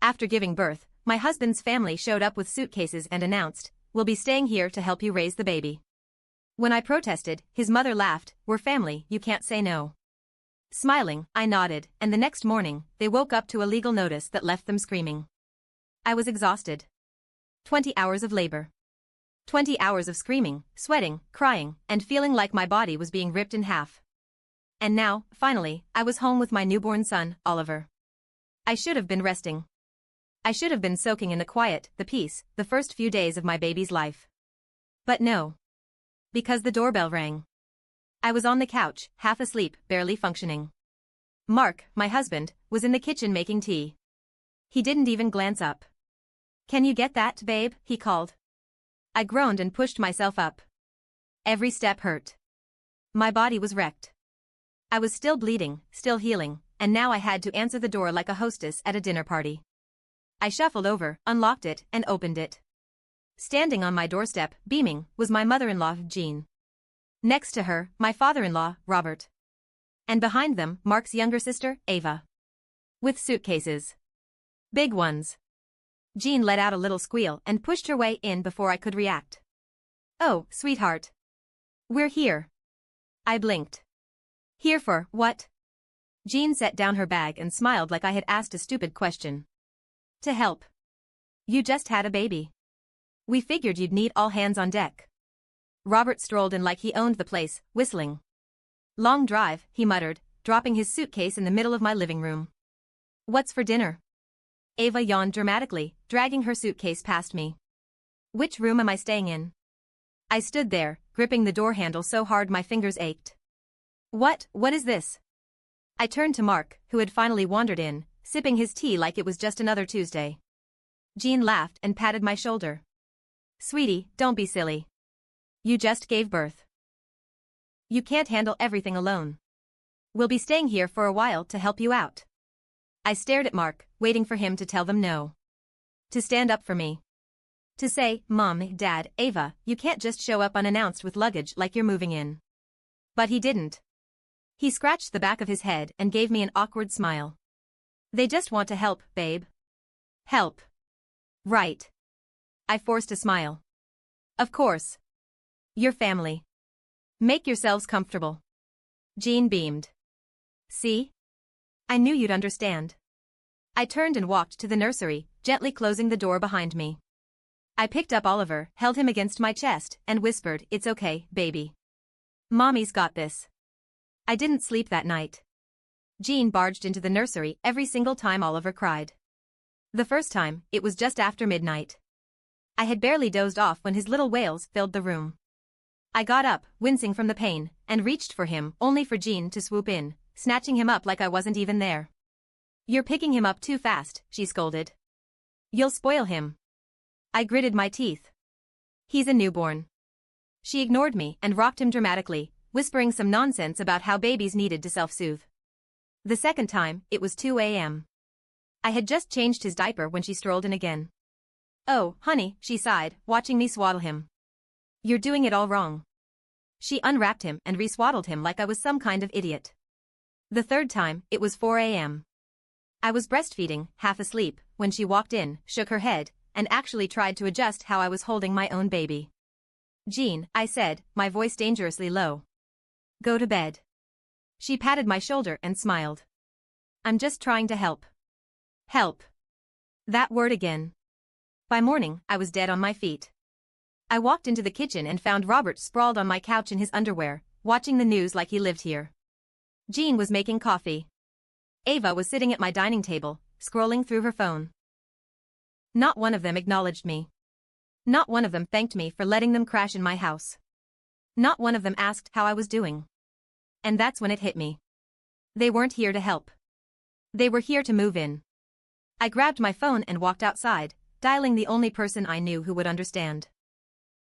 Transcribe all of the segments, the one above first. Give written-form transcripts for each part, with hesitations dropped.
After giving birth, my husband's family showed up with suitcases and announced, "We'll be staying here to help you raise the baby." When I protested, his mother laughed, "We're family, you can't say no." Smiling, I nodded, and the next morning, they woke up to a legal notice that left them screaming. I was exhausted. 20 hours of labor. 20 hours of screaming, sweating, crying, and feeling like my body was being ripped in half. And now, finally, I was home with my newborn son, Oliver. I should have been resting. I should have been soaking in the quiet, the peace, the first few days of my baby's life. But no. Because the doorbell rang. I was on the couch, half asleep, barely functioning. Mark, my husband, was in the kitchen making tea. He didn't even glance up. "Can you get that, babe?" he called. I groaned and pushed myself up. Every step hurt. My body was wrecked. I was still bleeding, still healing, and now I had to answer the door like a hostess at a dinner party. I shuffled over, unlocked it, and opened it. Standing on my doorstep, beaming, was my mother-in-law, Jean. Next to her, my father-in-law, Robert. And behind them, Mark's younger sister, Ava. With suitcases. Big ones. Jean let out a little squeal and pushed her way in before I could react. "Oh, sweetheart. We're here." I blinked. "Here for what?" Jean set down her bag and smiled like I had asked a stupid question. "To help. You just had a baby. We figured you'd need all hands on deck." Robert strolled in like he owned the place, whistling. "Long drive," he muttered, dropping his suitcase in the middle of my living room. "What's for dinner?" Ava yawned dramatically, dragging her suitcase past me. "Which room am I staying in?" I stood there, gripping the door handle so hard my fingers ached. What is this?" I turned to Mark, who had finally wandered in, sipping his tea like it was just another Tuesday. Jean laughed and patted my shoulder. "Sweetie, don't be silly. You just gave birth. You can't handle everything alone. We'll be staying here for a while to help you out." I stared at Mark, waiting for him to tell them no. To stand up for me. To say, "Mom, Dad, Ava, you can't just show up unannounced with luggage like you're moving in." But he didn't. He scratched the back of his head and gave me an awkward smile. "They just want to help, babe." "Help. Right." I forced a smile. "Of course. Your family. Make yourselves comfortable." Jean beamed. "See? I knew you'd understand." I turned and walked to the nursery, gently closing the door behind me. I picked up Oliver, held him against my chest, and whispered, "It's okay, baby. Mommy's got this." I didn't sleep that night. Jean barged into the nursery every single time Oliver cried. The first time, it was just after midnight. I had barely dozed off when his little wails filled the room. I got up, wincing from the pain, and reached for him only for Jean to swoop in, snatching him up like I wasn't even there. "You're picking him up too fast," she scolded. "You'll spoil him." I gritted my teeth. "He's a newborn." She ignored me and rocked him dramatically, whispering some nonsense about how babies needed to self-soothe. The second time, it was 2 a.m. I had just changed his diaper when she strolled in again. "Oh, honey," she sighed, watching me swaddle him. "You're doing it all wrong." She unwrapped him and reswaddled him like I was some kind of idiot. The third time, it was 4 a.m. I was breastfeeding, half asleep, when she walked in, shook her head, and actually tried to adjust how I was holding my own baby. "Jean," I said, my voice dangerously low. "Go to bed." She patted my shoulder and smiled. "I'm just trying to help." Help. That word again. By morning, I was dead on my feet. I walked into the kitchen and found Robert sprawled on my couch in his underwear, watching the news like he lived here. Jean was making coffee. Ava was sitting at my dining table, scrolling through her phone. Not one of them acknowledged me. Not one of them thanked me for letting them crash in my house. Not one of them asked how I was doing. And that's when it hit me. They weren't here to help. They were here to move in. I grabbed my phone and walked outside, dialing the only person I knew who would understand.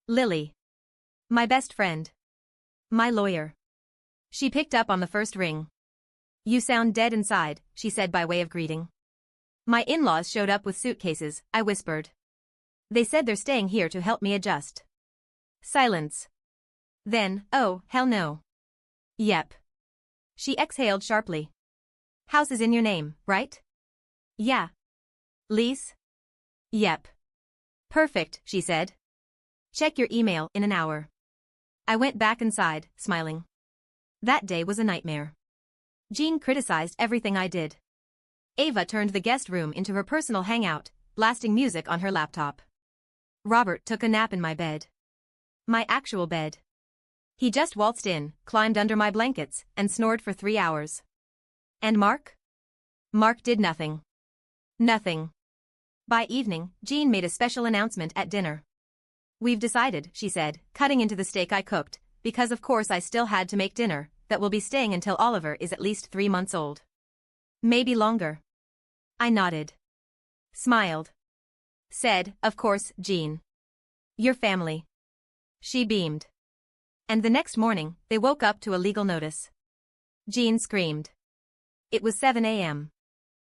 Lily. My best friend. My lawyer. She picked up on the first ring. "You sound dead inside," she said by way of greeting. "My in-laws showed up with suitcases," I whispered. "They said they're staying here to help me adjust." Silence. Then, "Oh, hell no." "Yep." She exhaled sharply. "House is in your name, right?" "Yeah." Lease? Yep. Perfect, she said. Check your email in an hour. I went back inside, smiling. That day was a nightmare. Jean criticized everything I did. Ava turned the guest room into her personal hangout, blasting music on her laptop. Robert took a nap in my bed. My actual bed. He just waltzed in, climbed under my blankets, and snored for 3 hours. And Mark? Mark did nothing. Nothing. By evening, Jean made a special announcement at dinner. We've decided, she said, cutting into the steak I cooked, because of course I still had to make dinner, that we'll be staying until Oliver is at least 3 months old. Maybe longer. I nodded. Smiled. Said, of course, Jean. Your family. She beamed. And the next morning, they woke up to a legal notice. Jean screamed. It was 7 a.m.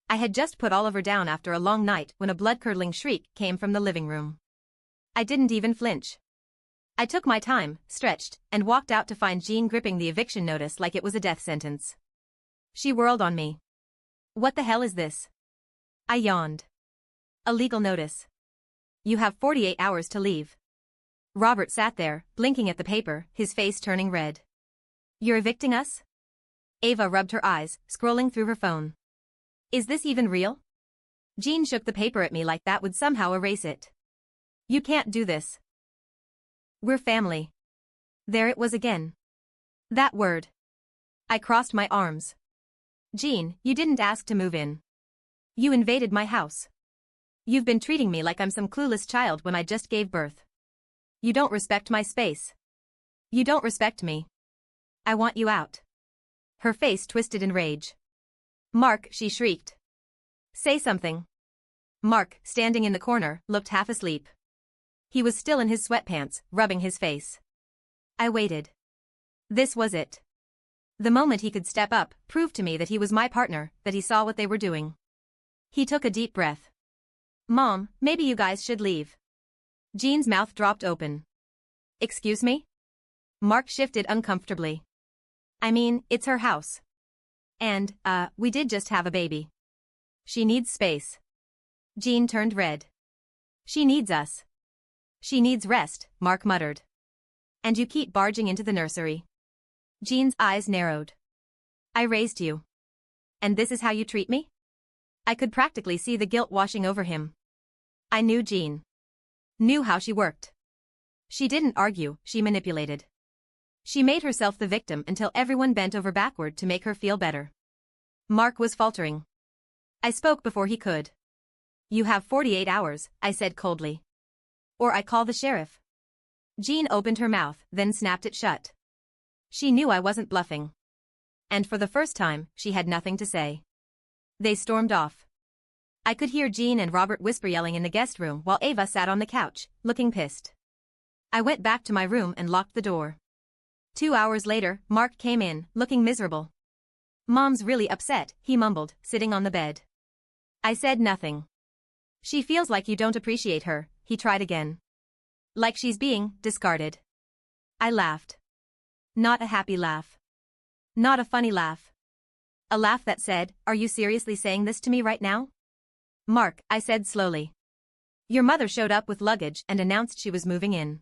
I had just put Oliver down after a long night when a blood-curdling shriek came from the living room. I didn't even flinch. I took my time, stretched, and walked out to find Jean gripping the eviction notice like it was a death sentence. She whirled on me. What the hell is this? I yawned. A legal notice. You have 48 hours to leave. Robert sat there, blinking at the paper, his face turning red. You're evicting us? Ava rubbed her eyes, scrolling through her phone. Is this even real? Jean shook the paper at me like that would somehow erase it. You can't do this. We're family. There it was again. That word. I crossed my arms. Jean, you didn't ask to move in. You invaded my house. You've been treating me like I'm some clueless child when I just gave birth. You don't respect my space. You don't respect me. I want you out. Her face twisted in rage. Mark, she shrieked. Say something. Mark, standing in the corner, looked half asleep. He was still in his sweatpants, rubbing his face. I waited. This was it. The moment he could step up, proved to me that he was my partner, that he saw what they were doing. He took a deep breath. Mom, maybe you guys should leave. Jean's mouth dropped open. Excuse me? Mark shifted uncomfortably. I mean, it's her house. And, we did just have a baby. She needs space. Jean turned red. She needs us. She needs rest, Mark muttered. And you keep barging into the nursery. Jean's eyes narrowed. I raised you. And this is how you treat me? I could practically see the guilt washing over him. I knew Jean. Knew how she worked. She didn't argue, she manipulated. She made herself the victim until everyone bent over backward to make her feel better. Mark was faltering. I spoke before he could. You have 48 hours, I said coldly. Or I call the sheriff. Jean opened her mouth, then snapped it shut. She knew I wasn't bluffing. And for the first time, she had nothing to say. They stormed off. I could hear Jean and Robert whisper yelling in the guest room while Ava sat on the couch, looking pissed. I went back to my room and locked the door. 2 hours later, Mark came in, looking miserable. Mom's really upset, he mumbled, sitting on the bed. I said nothing. She feels like you don't appreciate her, he tried again. Like she's being discarded. I laughed. Not a happy laugh. Not a funny laugh. A laugh that said, are you seriously saying this to me right now? Mark, I said slowly. Your mother showed up with luggage and announced she was moving in.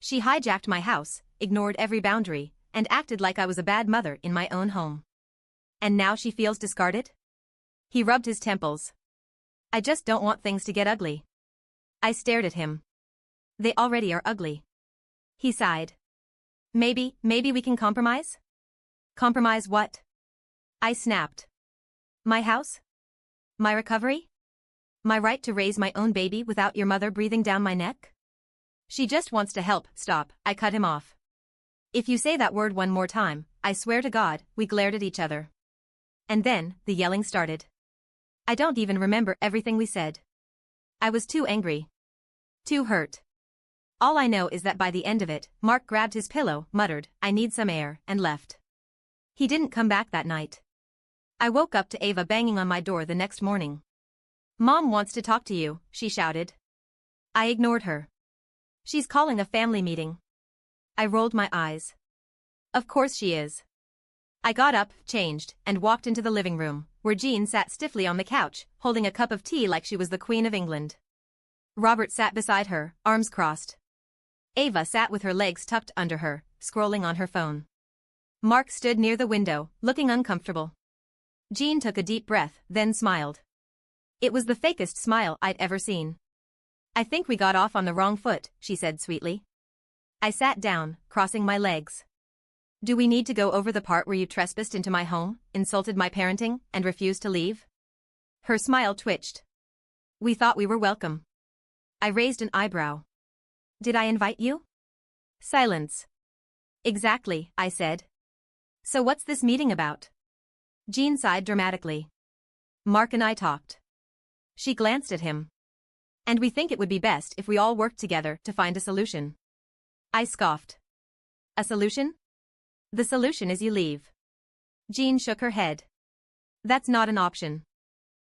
She hijacked my house, ignored every boundary, and acted like I was a bad mother in my own home. And now she feels discarded? He rubbed his temples. I just don't want things to get ugly. I stared at him. They already are ugly. He sighed. Maybe we can compromise? Compromise what? I snapped. My house? My recovery? My right to raise my own baby without your mother breathing down my neck? She just wants to help. Stop, I cut him off. If you say that word one more time, I swear to God, we glared at each other. And then, the yelling started. I don't even remember everything we said. I was too angry. Too hurt. All I know is that by the end of it, Mark grabbed his pillow, muttered, I need some air, and left. He didn't come back that night. I woke up to Ava banging on my door the next morning. Mom wants to talk to you, she shouted. I ignored her. She's calling a family meeting. I rolled my eyes. Of course she is. I got up, changed, and walked into the living room, where Jean sat stiffly on the couch, holding a cup of tea like she was the Queen of England. Robert sat beside her, arms crossed. Ava sat with her legs tucked under her, scrolling on her phone. Mark stood near the window, looking uncomfortable. Jean took a deep breath, then smiled. It was the fakest smile I'd ever seen. I think we got off on the wrong foot, she said sweetly. I sat down, crossing my legs. Do we need to go over the part where you trespassed into my home, insulted my parenting, and refused to leave? Her smile twitched. We thought we were welcome. I raised an eyebrow. Did I invite you? Silence. Exactly, I said. So what's this meeting about? Jean sighed dramatically. Mark and I talked. She glanced at him. And we think it would be best if we all worked together to find a solution. I scoffed. A solution? The solution is you leave. Jean shook her head. That's not an option.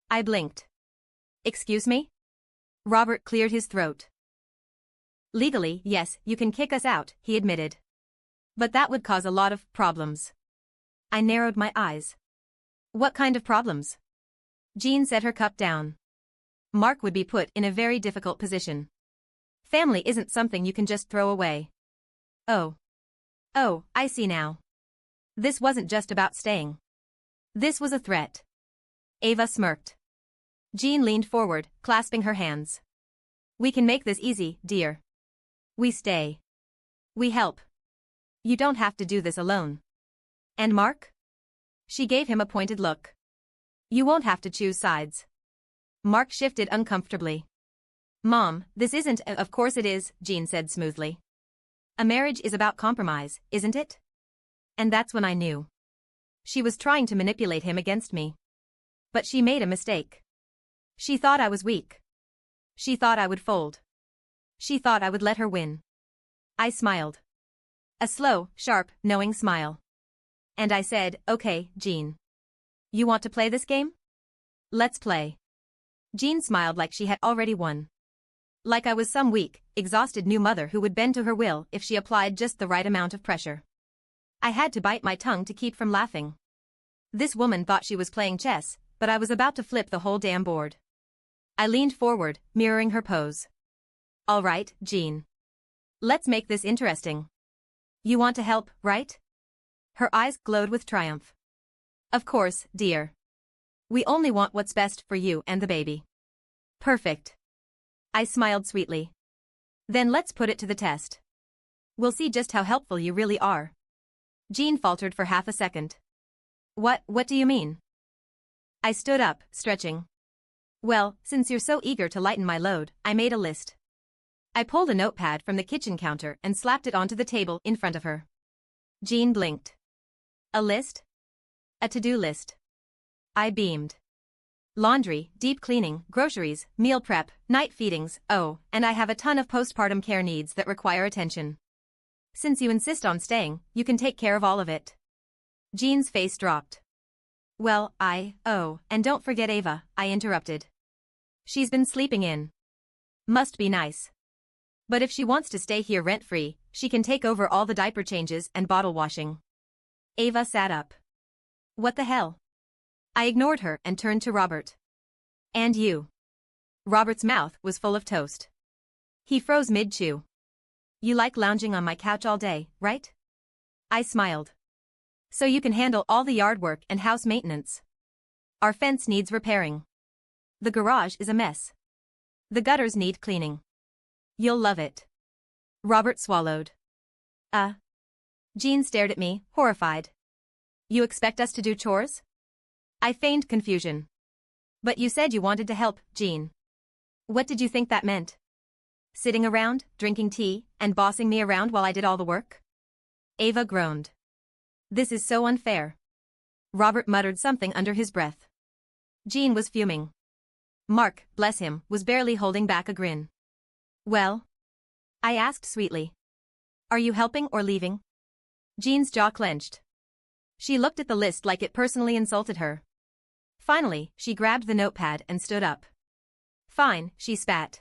I blinked. Excuse me? Robert cleared his throat. Legally, yes, you can kick us out, he admitted. But that would cause a lot of problems. I narrowed my eyes. What kind of problems? Jean set her cup down. Mark would be put in a very difficult position. Family isn't something you can just throw away. Oh. Oh, I see now. This wasn't just about staying. This was a threat. Ava smirked. Jean leaned forward, clasping her hands. We can make this easy, dear. We stay. We help. You don't have to do this alone. And Mark? She gave him a pointed look. You won't have to choose sides. Mark shifted uncomfortably. Mom, this isn't of course it is, Jean said smoothly. A marriage is about compromise, isn't it? And that's when I knew. She was trying to manipulate him against me. But she made a mistake. She thought I was weak. She thought I would fold. She thought I would let her win. I smiled. A slow, sharp, knowing smile. And I said, okay, Jean. You want to play this game? Let's play. Jean smiled like she had already won. Like I was some weak, exhausted new mother who would bend to her will if she applied just the right amount of pressure. I had to bite my tongue to keep from laughing. This woman thought she was playing chess, but I was about to flip the whole damn board. I leaned forward, mirroring her pose. All right, Jean. Let's make this interesting. You want to help, right? Her eyes glowed with triumph. Of course, dear. We only want what's best for you and the baby. Perfect. I smiled sweetly. Then let's put it to the test. We'll see just how helpful you really are. Jean faltered for half a second. What do you mean? I stood up, stretching. Well, since you're so eager to lighten my load, I made a list. I pulled a notepad from the kitchen counter and slapped it onto the table in front of her. Jean blinked. A list? A to-do list. I beamed. Laundry, deep cleaning, groceries, meal prep, night feedings, oh, and I have a ton of postpartum care needs that require attention. Since you insist on staying, you can take care of all of it. Jean's face dropped. Well, and don't forget Ava, I interrupted. She's been sleeping in. Must be nice. But if she wants to stay here rent-free, she can take over all the diaper changes and bottle washing. Ava sat up. What the hell? I ignored her and turned to Robert. And you. Robert's mouth was full of toast. He froze mid-chew. You like lounging on my couch all day, right? I smiled. So you can handle all the yard work and house maintenance. Our fence needs repairing. The garage is a mess. The gutters need cleaning. You'll love it. Robert swallowed. Jean stared at me, horrified. You expect us to do chores? I feigned confusion. But you said you wanted to help, Jean. What did you think that meant? Sitting around, drinking tea, and bossing me around while I did all the work? Ava groaned. This is so unfair. Robert muttered something under his breath. Jean was fuming. Mark, bless him, was barely holding back a grin. Well? I asked sweetly. Are you helping or leaving? Jean's jaw clenched. She looked at the list like it personally insulted her. Finally, she grabbed the notepad and stood up. Fine, she spat.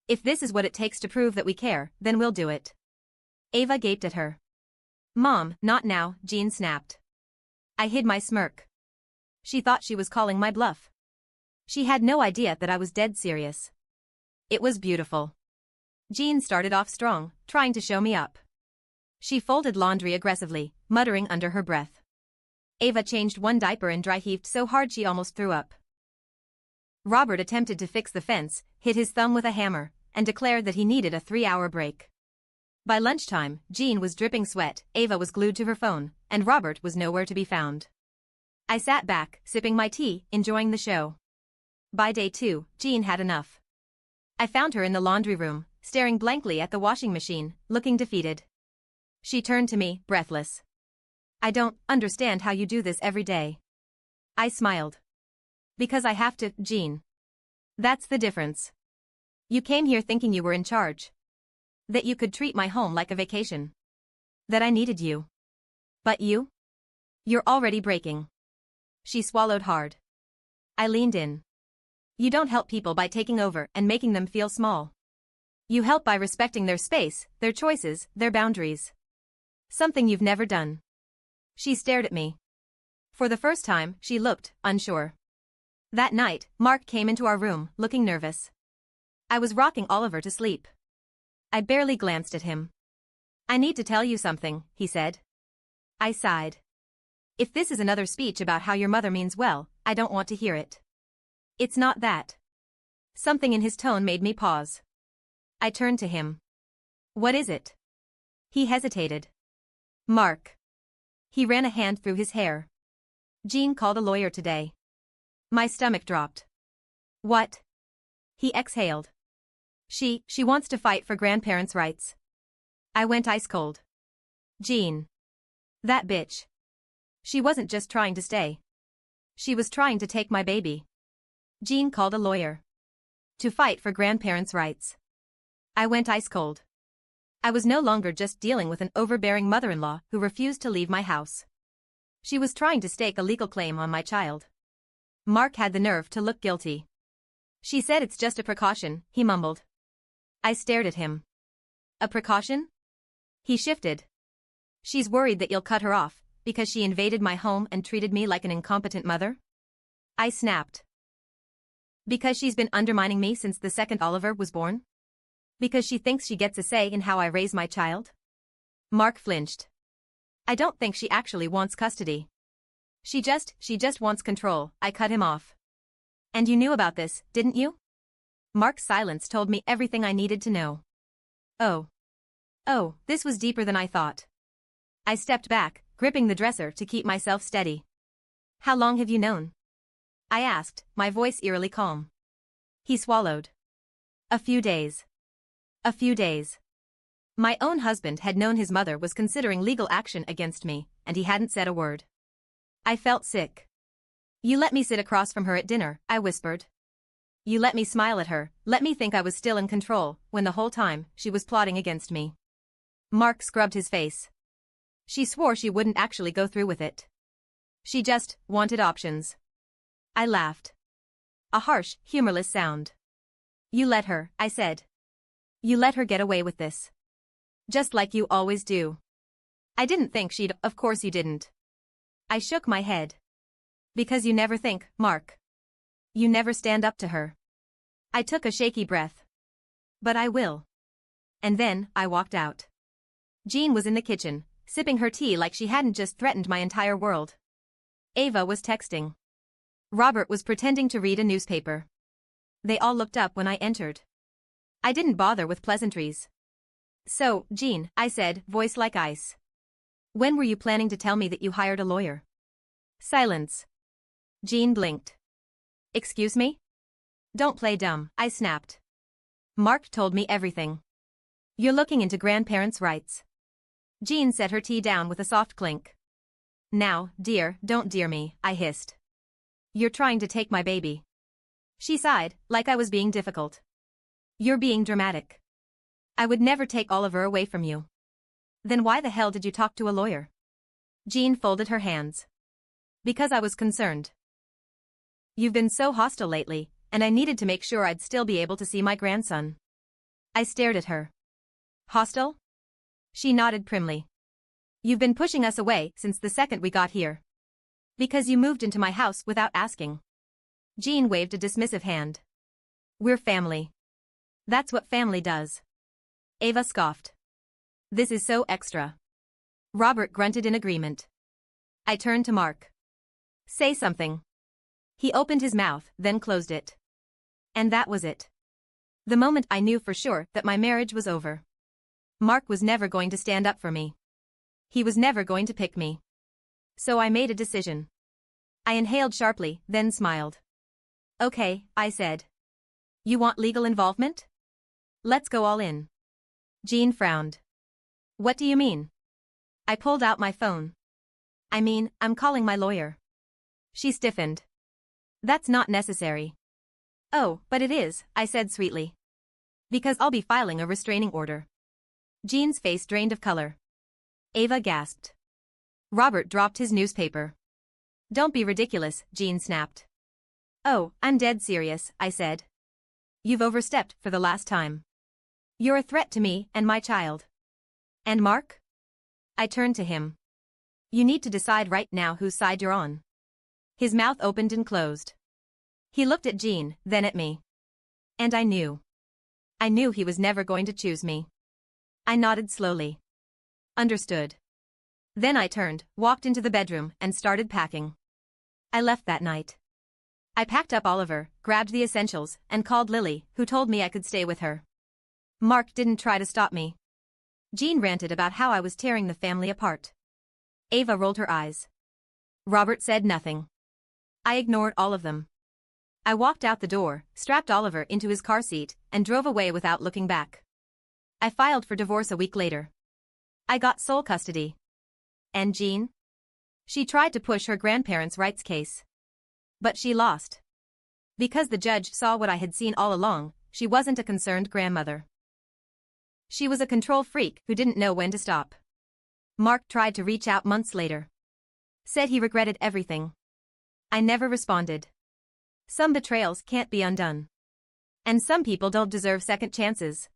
If this is what it takes to prove that we care, then we'll do it. Ava gaped at her. Mom, not now, Jean snapped. I hid my smirk. She thought she was calling my bluff. She had no idea that I was dead serious. It was beautiful. Jean started off strong, trying to show me up. She folded laundry aggressively, muttering under her breath. Ava changed one diaper and dry-heaved so hard she almost threw up. Robert attempted to fix the fence, hit his thumb with a hammer, and declared that he needed a 3-hour break. By lunchtime, Jean was dripping sweat, Ava was glued to her phone, and Robert was nowhere to be found. I sat back, sipping my tea, enjoying the show. By day 2, Jean had enough. I found her in the laundry room, staring blankly at the washing machine, looking defeated. She turned to me, breathless. I don't understand how you do this every day. I smiled. Because I have to, Jean. That's the difference. You came here thinking you were in charge. That you could treat my home like a vacation. That I needed you. But you? You're already breaking. She swallowed hard. I leaned in. You don't help people by taking over and making them feel small. You help by respecting their space, their choices, their boundaries. Something you've never done. She stared at me. For the first time, she looked unsure. That night, Mark came into our room, looking nervous. I was rocking Oliver to sleep. I barely glanced at him. I need to tell you something, he said. I sighed. If this is another speech about how your mother means well, I don't want to hear it. It's not that. Something in his tone made me pause. I turned to him. What is it? He hesitated. Mark. He ran a hand through his hair. Jean called a lawyer today. My stomach dropped. What? He exhaled. She wants to fight for grandparents' rights. I went ice cold. Jean. That bitch. She wasn't just trying to stay. She was trying to take my baby. Jean called a lawyer. To fight for grandparents' rights. I went ice cold. I was no longer just dealing with an overbearing mother-in-law who refused to leave my house. She was trying to stake a legal claim on my child. Mark had the nerve to look guilty. She said it's just a precaution, he mumbled. I stared at him. A precaution? He shifted. She's worried that you'll cut her off, because she invaded my home and treated me like an incompetent mother? I snapped. Because she's been undermining me since the second Oliver was born? Because she thinks she gets a say in how I raise my child? Mark flinched. I don't think she actually wants custody. She just wants control, I cut him off. And you knew about this, didn't you? Mark's silence told me everything I needed to know. Oh, this was deeper than I thought. I stepped back, gripping the dresser to keep myself steady. How long have you known? I asked, my voice eerily calm. He swallowed. A few days. A few days. My own husband had known his mother was considering legal action against me, and he hadn't said a word. I felt sick. You let me sit across from her at dinner, I whispered. You let me smile at her, let me think I was still in control, when the whole time, she was plotting against me. Mark scrubbed his face. She swore she wouldn't actually go through with it. She just wanted options. I laughed. A harsh, humorless sound. You let her, I said. You let her get away with this. Just like you always do. I didn't think she'd, of course you didn't. I shook my head. Because you never think, Mark. You never stand up to her. I took a shaky breath. But I will. And then, I walked out. Jean was in the kitchen, sipping her tea like she hadn't just threatened my entire world. Ava was texting. Robert was pretending to read a newspaper. They all looked up when I entered. I didn't bother with pleasantries. So, Jean, I said, voice like ice. When were you planning to tell me that you hired a lawyer? Silence. Jean blinked. Excuse me? Don't play dumb, I snapped. Mark told me everything. You're looking into grandparents' rights. Jean set her tea down with a soft clink. Now, dear, don't dear me, I hissed. You're trying to take my baby. She sighed, like I was being difficult. You're being dramatic. I would never take Oliver away from you. Then why the hell did you talk to a lawyer? Jean folded her hands. Because I was concerned. You've been so hostile lately, and I needed to make sure I'd still be able to see my grandson. I stared at her. Hostile? She nodded primly. You've been pushing us away since the second we got here. Because you moved into my house without asking. Jean waved a dismissive hand. We're family. That's what family does. Ava scoffed. This is so extra. Robert grunted in agreement. I turned to Mark. Say something. He opened his mouth, then closed it. And that was it. The moment I knew for sure that my marriage was over. Mark was never going to stand up for me. He was never going to pick me. So I made a decision. I inhaled sharply, then smiled. Okay, I said. You want legal involvement? Let's go all in. Jean frowned. What do you mean? I pulled out my phone. I mean, I'm calling my lawyer. She stiffened. That's not necessary. Oh, but it is, I said sweetly. Because I'll be filing a restraining order. Jean's face drained of color. Ava gasped. Robert dropped his newspaper. Don't be ridiculous, Jean snapped. Oh, I'm dead serious, I said. You've overstepped for the last time. You're a threat to me and my child. And Mark? I turned to him. You need to decide right now whose side you're on. His mouth opened and closed. He looked at Jean, then at me. And I knew. I knew he was never going to choose me. I nodded slowly. Understood. Then I turned, walked into the bedroom, and started packing. I left that night. I packed up Oliver, grabbed the essentials, and called Lily, who told me I could stay with her. Mark didn't try to stop me. Jean ranted about how I was tearing the family apart. Ava rolled her eyes. Robert said nothing. I ignored all of them. I walked out the door, strapped Oliver into his car seat, and drove away without looking back. I filed for divorce a week later. I got sole custody. And Jean? She tried to push her grandparents' rights case. But she lost. Because the judge saw what I had seen all along, she wasn't a concerned grandmother. She was a control freak who didn't know when to stop. Mark tried to reach out months later. Said he regretted everything. I never responded. Some betrayals can't be undone. And some people don't deserve second chances.